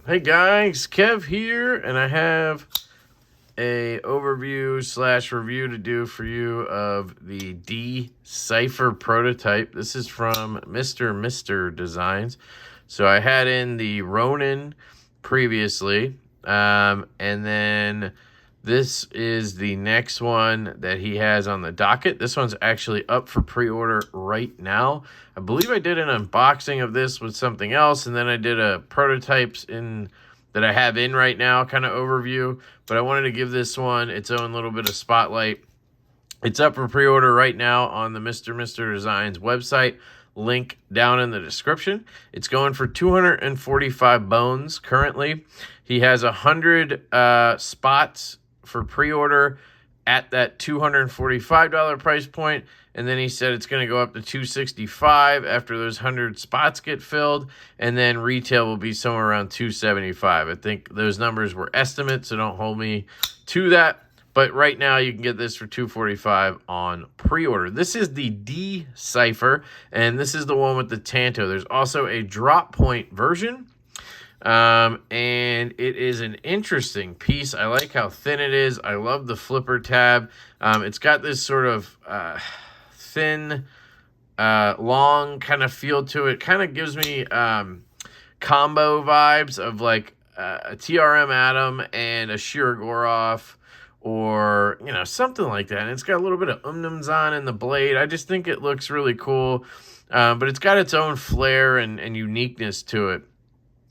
Hey guys, Kev here, and I have a overview / review to do for you of the D-Cipher prototype. This is from MrMr Designs. So I had in the Ronin previously, and then this is the next one that he has on the docket. This one's actually up for pre-order right now. I believe I did an unboxing of this with something else, and then I did a prototypes that I have in right now kind of overview. But I wanted to give this one its own little bit of spotlight. It's up for pre-order right now on the MrMr Designs website. Link down in the description. It's going for 245 bones currently. He has 100 spots for pre-order at that $245 price point, and then he said it's going to go up to $265 after those 100 spots get filled, and then retail will be somewhere around $275. I think those numbers were estimates, so don't hold me to that. But right now you can get this for $245 on pre-order. This is the D-Cipher, and this is the one with the Tanto. There's also a drop point version. And it is an interesting piece. I like how thin it is. I love the flipper tab. It's got this sort of thin, long kind of feel to it. Kind of gives me combo vibes of like a TRM Atom and a Shirogorov, or something like that. And it's got a little bit of umnums in the blade. I just think it looks really cool, but it's got its own flair and uniqueness to it.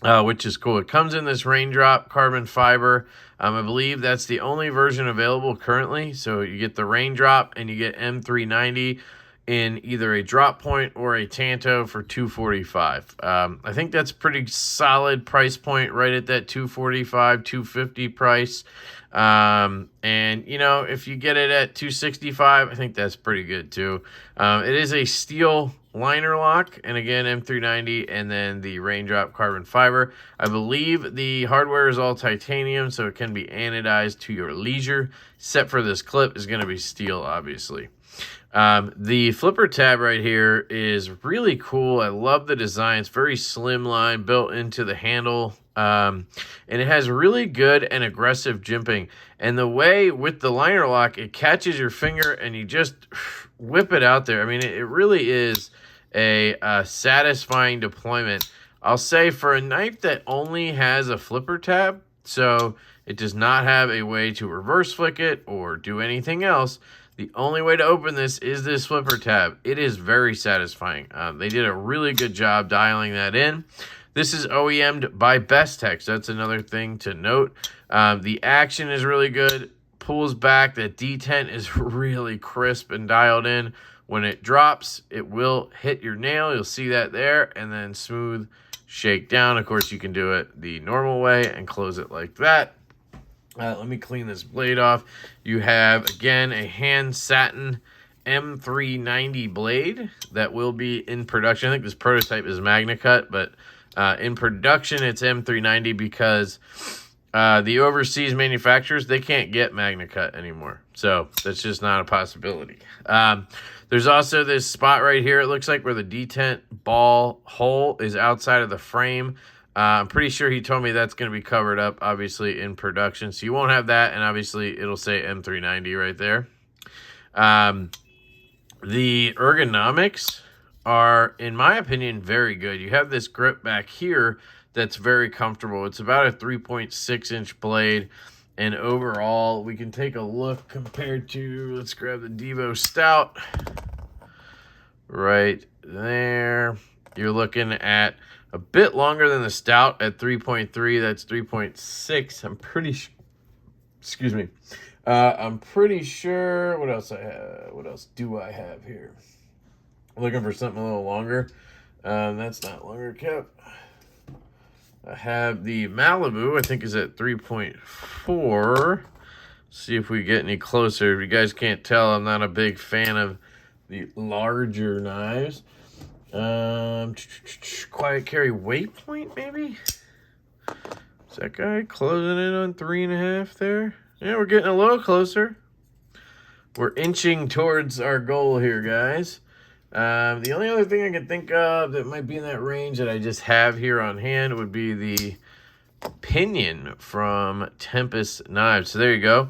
Which is cool. It comes in this raindrop carbon fiber. I believe that's the only version available currently. So you get the raindrop and you get M390 in either a drop point or a Tanto for $245. I think that's pretty solid price point, right at that $245, $250 price. And if you get it at $265, I think that's pretty good too. It is a steel liner lock, and again M390, and then the raindrop carbon fiber. I believe the hardware is all titanium, so it can be anodized to your leisure. Except for this clip is going to be steel, obviously. The flipper tab right here is really cool. I love the design. It's very slimline, built into the handle. And it has really good and aggressive jimping. And the way with the liner lock, it catches your finger and you just whip it out there. I mean, it really is a satisfying deployment. I'll say for a knife that only has a flipper tab, so it does not have a way to reverse flick it or do anything else, the only way to open this is this flipper tab. It is very satisfying. They did a really good job dialing that in. This is OEM'd by Bestex. That's another thing to note. The action is really good. Pulls back. That detent is really crisp and dialed in. When it drops, it will hit your nail. You'll see that there. And then smooth shake down. Of course, you can do it the normal way and close it like that. Let me clean this blade off. You have, again, a hand satin M390 blade that will be in production. I think this prototype is Magna Cut, but in production, it's M390 because the overseas manufacturers, they can't get Magna Cut anymore. So that's just not a possibility. There's also this spot right here, it looks like, where the detent ball hole is outside of the frame. I'm pretty sure he told me that's going to be covered up, obviously, in production. So you won't have that, and obviously it'll say M390 right there. The ergonomics are, in my opinion, very good. You have this grip back here that's very comfortable. It's about a 3.6-inch blade. And overall, we can take a look compared to, let's grab the Devo Stout. Right there. You're looking at a bit longer than the Stout at 3.3. That's 3.6. I'm pretty sure. Excuse me. I'm pretty sure. What else I have? What else do I have here? I'm looking for something a little longer. That's not longer kept. I have the Malibu, I think is at 3.4. See if we get any closer. If you guys can't tell, I'm not a big fan of the larger knives. Quiet Carry Waypoint, maybe? Is that guy closing in on 3.5 there? Yeah, we're getting a little closer. We're inching towards our goal here, guys. The only other thing I can think of that might be in that range that I just have here on hand would be the pinion from Tempest Knives. So there you go.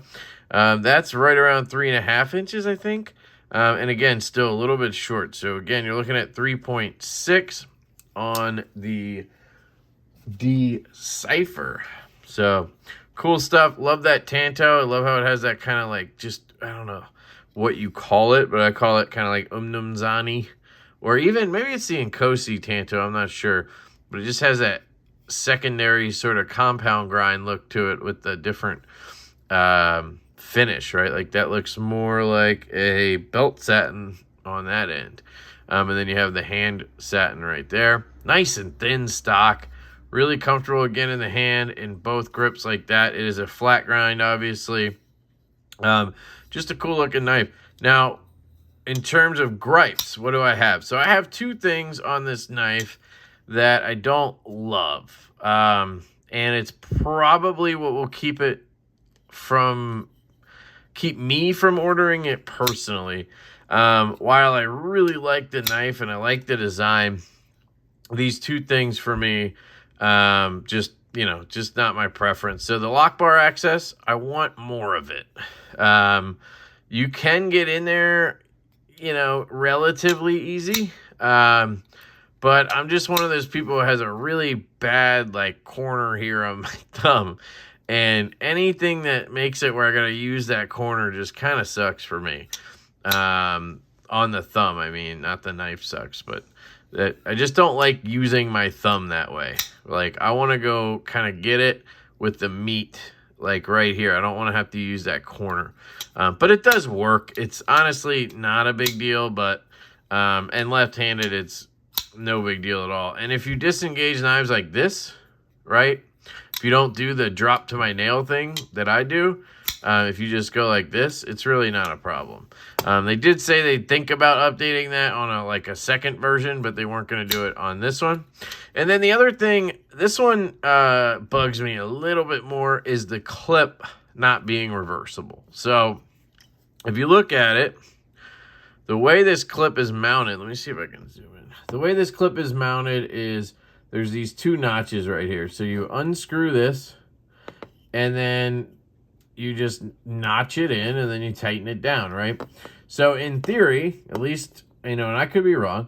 That's right around 3.5 inches, I think. And again, still a little bit short. So again, you're looking at 3.6 on the D-Cipher. So cool stuff. Love that Tanto. I love how it has that kind of like, just, I don't know what you call it, but I call it kind of like Umnumzani. Or even, maybe it's the Nkosi Tanto, I'm not sure. But it just has that secondary sort of compound grind look to it with the different finish, right? Like that looks more like a belt satin on that end. And then you have the hand satin right there. Nice and thin stock. Really comfortable again in the hand in both grips like that. It is a flat grind, obviously. Just a cool looking knife. Now, in terms of gripes, what do I have? So I have two things on this knife that I don't love. And it's probably what will keep me from ordering it personally. While I really like the knife and I like the design, these two things for me, just not my preference. So the lock bar access, I want more of it. You can get in there, relatively easy. But I'm just one of those people who has a really bad like corner here on my thumb. And anything that makes it where I got to use that corner just kind of sucks for me. On the thumb, I mean, not the knife sucks, but I just don't like using my thumb that way. Like, I want to go kind of get it with the meat, like right here. I don't want to have to use that corner. But it does work. It's honestly not a big deal, but, and left-handed, it's no big deal at all. And if you disengage knives like this, right? If you don't do the drop to my nail thing that I do, if you just go like this, it's really not a problem. They did say they'd think about updating that on a second version, but they weren't going to do it on this one. And then the other thing, this one bugs me a little bit more, is the clip not being reversible. So if you look at it, the way this clip is mounted, let me see if I can zoom in. The way this clip is mounted is there's these two notches right here. So you unscrew this, and then you just notch it in, and then you tighten it down, right? So in theory, at least, and I could be wrong,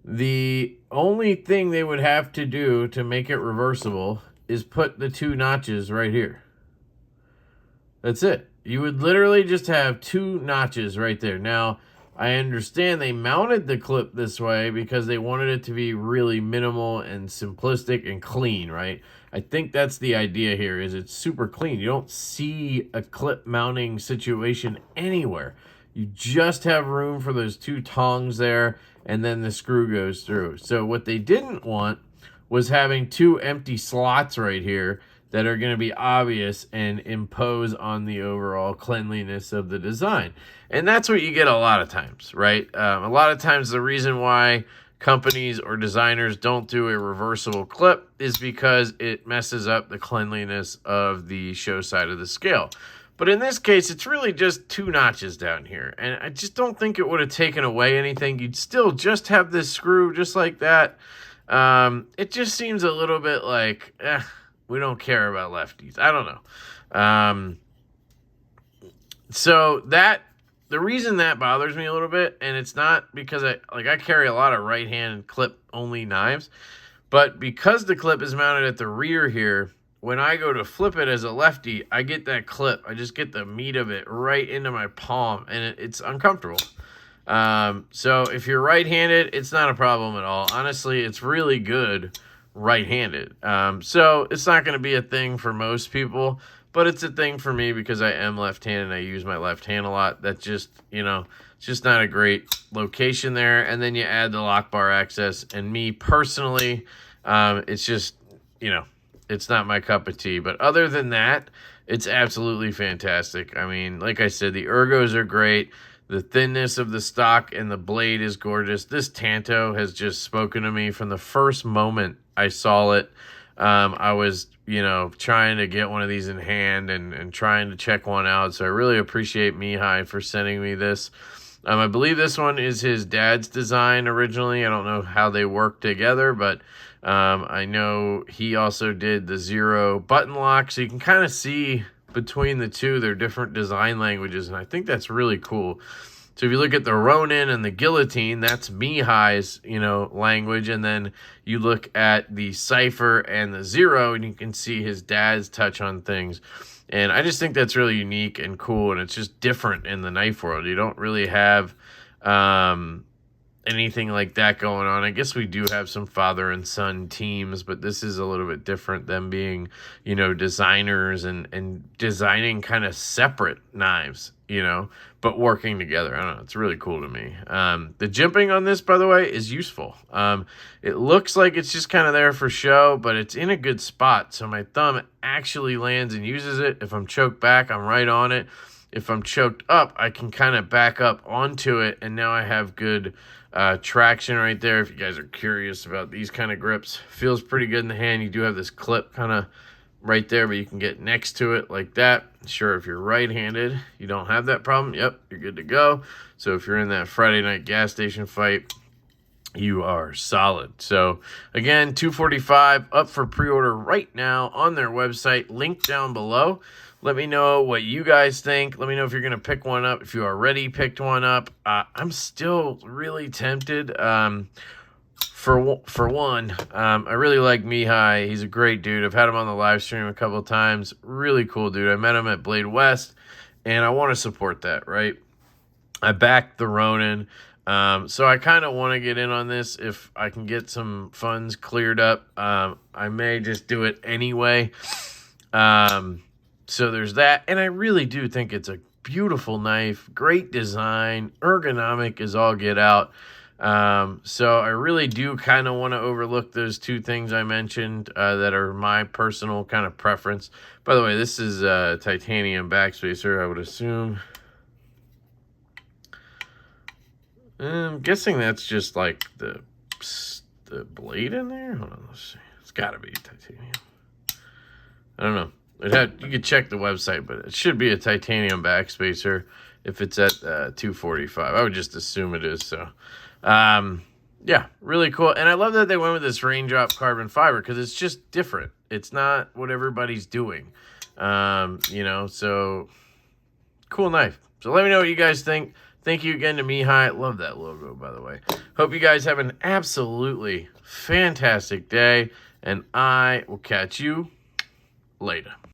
the only thing they would have to do to make it reversible is put the two notches right here. That's it. You would literally just have two notches right there. Now, I understand they mounted the clip this way because they wanted it to be really minimal and simplistic and clean, right? I think that's the idea here, is it's super clean. You don't see a clip mounting situation anywhere. You just have room for those two tongs there, and then the screw goes through. So what they didn't want was having two empty slots right here that are going to be obvious and impose on the overall cleanliness of the design. And that's what you get a lot of times, right? A lot of times the reason why companies or designers don't do a reversible clip is because it messes up the cleanliness of the show side of the scale. But in this case, it's really just two notches down here. And I just don't think it would have taken away anything. You'd still just have this screw just like that. It just seems a little bit like, we don't care about lefties. I don't know. So the reason that bothers me a little bit, and it's not because I carry a lot of right-hand clip-only knives, but because the clip is mounted at the rear here, when I go to flip it as a lefty, I get that clip. I just get the meat of it right into my palm, and it's uncomfortable. So if you're right-handed, it's not a problem at all. Honestly, it's really good right-handed. So it's not going to be a thing for most people, but it's a thing for me because I am left-handed and I use my left hand a lot. That just, it's just not a great location there. And then you add the lock bar access, and me personally, it's just, it's not my cup of tea. But other than that, it's absolutely fantastic. I mean, like I said, the ergos are great. The thinness of the stock and the blade is gorgeous. This Tanto has just spoken to me from the first moment I saw it. I was, trying to get one of these in hand and trying to check one out. So I really appreciate Mihai for sending me this. I believe this one is his dad's design originally. I don't know how they work together, but I know he also did the 0 button lock, so you can kind of see between the two, they're different design languages, and I think that's really cool. So if you look at the Ronin and the Guillotine, that's Mihai's, language. And then you look at the Cipher and the 0, and you can see his dad's touch on things. And I just think that's really unique and cool, and it's just different in the knife world. You don't really have anything like that going on. I guess we do have some father and son teams, but this is a little bit different, them being, designers and designing kind of separate knives, but working together. I don't know. It's really cool to me. The jimping on this, by the way, is useful. It looks like it's just kind of there for show, but it's in a good spot. So my thumb actually lands and uses it. If I'm choked back, I'm right on it. If I'm choked up, I can kind of back up onto it, and now I have good traction right there. If you guys are curious about these kind of grips, feels pretty good in the hand. You do have this clip kind of right there, but you can get next to it like that. Sure, if you're right-handed, you don't have that problem. Yep, you're good to go. So if you're in that Friday night gas station fight, you are solid. So again, $245 up for pre-order right now on their website, link down below. Let me know what you guys think. Let me know if you're going to pick one up, if you already picked one up. I'm still really tempted. For one, I really like Mihai. He's a great dude. I've had him on the live stream a couple of times. Really cool dude. I met him at Blade West, and I want to support that, right? I backed the Ronin. So I kind of want to get in on this. If I can get some funds cleared up, I may just do it anyway. So there's that. And I really do think it's a beautiful knife. Great design. Ergonomic is all get out. So I really do kind of want to overlook those two things I mentioned that are my personal kind of preference. By the way, this is a titanium backspacer, I would assume. I'm guessing that's just like the blade in there. Hold on, let's see. It's got to be titanium. I don't know. You could check the website, but it should be a titanium backspacer if it's at $245. I would just assume it is. So, yeah, really cool. And I love that they went with this raindrop carbon fiber because it's just different. It's not what everybody's doing, so cool knife. So let me know what you guys think. Thank you again to Mihai. Love that logo, by the way. Hope you guys have an absolutely fantastic day, and I will catch you later.